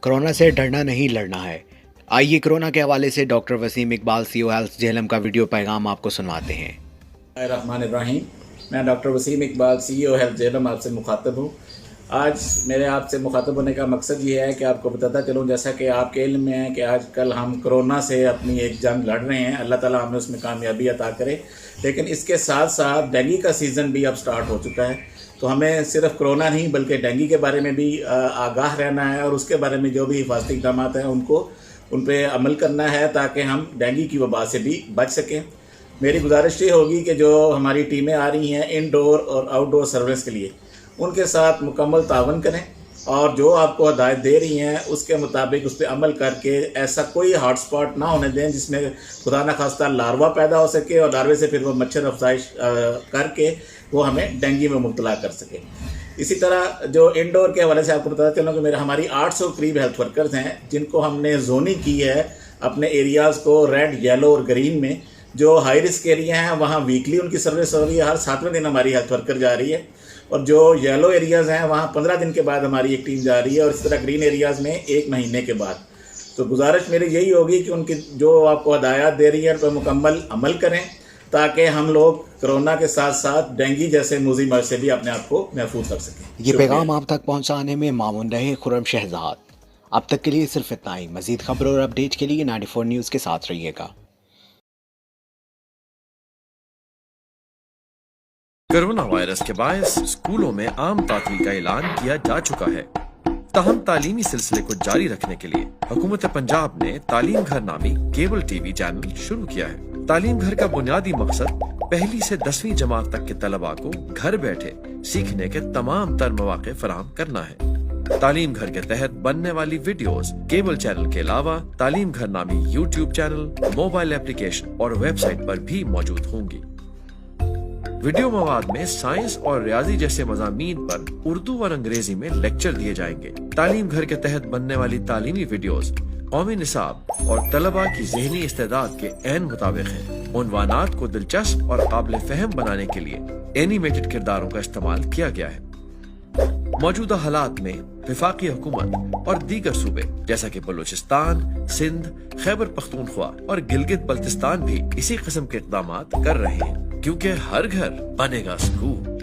Corona سے ڈرنا نہیں لڑنا ہے۔ آئیے کورونا کے حوالے سے doctor Waseem Iqbal CEO health Jhelum کا ویڈیو پیغام آپ کو سنواتے ہیں۔ الرحمن الرحیم، میں doctor Waseem Iqbal CEO health Jhelum آپ سے مخاطب ہوں۔ آج میرے آپ سے مخاطب ہونے کا مقصد یہ ہے کہ آپ کو بتاتا چلوں، جیسا کہ آپ کے علم میں ہے کہ آج کل ہم کرونا سے اپنی ایک جنگ لڑ رہے ہیں، اللہ تعالیٰ ہمیں اس میں کامیابی عطا کرے، لیکن اس کے ساتھ ساتھ ڈینگی کا سیزن بھی اب سٹارٹ ہو چکا ہے، تو ہمیں صرف کرونا نہیں بلکہ ڈینگی کے بارے میں بھی آگاہ رہنا ہے، اور اس کے بارے میں جو بھی حفاظتی اقدامات ہیں ان پہ عمل کرنا ہے تاکہ ہم ڈینگی کی وبا سے بھی بچ سکیں۔ میری گزارش یہ ہوگی کہ جو ہماری ٹیمیں آ رہی ہیں انڈور اور آؤٹ ڈور سروس کے لیے، ان کے ساتھ مکمل تعاون کریں، اور جو آپ کو ہدایت دے رہی ہیں اس کے مطابق اس پہ عمل کر کے ایسا کوئی ہاٹ سپاٹ نہ ہونے دیں جس میں خدا نخواستہ لاروا پیدا ہو سکے، اور لاروے سے پھر وہ مچھر افزائش کر کے وہ ہمیں ڈینگی میں مبتلا کر سکے۔ اسی طرح جو انڈور کے حوالے سے آپ کو بتاتا چلوں کہ ہماری 800 قریب ہیلتھ ورکرز ہیں جن کو ہم نے زوننگ کی ہے اپنے ایریاز کو ریڈ، یلو اور گرین میں۔ جو ہائی رسک ایریا ہیں وہاں ویکلی ان کی سروس ہو رہی ہے، ہر 7ویں دن ہماری ہیلتھ ورکر جا رہی ہے، اور جو یلو ایریاز ہیں وہاں 15 دن کے بعد ہماری ایک ٹیم جا رہی ہے، اور اس طرح گرین ایریاز میں 1 مہینے کے بعد۔ تو گزارش میری یہی ہوگی کہ ان کی جو آپ کو ہدایات دے رہی ہے ان پر مکمل عمل کریں تاکہ ہم لوگ کرونا کے ساتھ ساتھ ڈینگی جیسے موذی مرض سے بھی اپنے آپ کو محفوظ کر سکیں۔ یہ پیغام آپ تک پہنچانے میں معاون رہے خرم شہزاد۔ اب تک کے لیے صرف اتنا ہی۔ مزید خبروں اور اپڈیٹ کے لیے 94 نیوز کے ساتھ رہیے گا۔ کرونا وائرس کے باعث اسکولوں میں عام تعطیل کا اعلان کیا جا چکا ہے، تاہم تعلیمی سلسلے کو جاری رکھنے کے لیے حکومت پنجاب نے تعلیم گھر نامی کیبل ٹی وی چینل شروع کیا ہے۔ تعلیم گھر کا بنیادی مقصد پہلی سے 10ویں جماعت تک کے طلباء کو گھر بیٹھے سیکھنے کے تمام تر مواقع فراہم کرنا ہے۔ تعلیم گھر کے تحت بننے والی ویڈیوز کیبل چینل کے علاوہ تعلیم گھر نامی YouTube چینل، موبائل اپلیکیشن اور ویب سائٹ پر بھی موجود ہوں گی۔ ویڈیو مواد میں سائنس اور ریاضی جیسے مضامین پر اردو اور انگریزی میں لیکچر دیے جائیں گے۔ تعلیم گھر کے تحت بننے والی تعلیمی ویڈیوز قومی نصاب اور طلباء کی ذہنی استعداد کے عین مطابق ہیں۔ عنوانات کو دلچسپ اور قابل فہم بنانے کے لیے اینیمیٹڈ کرداروں کا استعمال کیا گیا ہے۔ موجودہ حالات میں وفاقی حکومت اور دیگر صوبے جیسا کہ بلوچستان، سندھ، خیبر پختونخوا اور گلگت بلتستان بھی اسی قسم کے اقدامات کر رہے ہیں، کیونکہ ہر گھر بنے گا اسکول۔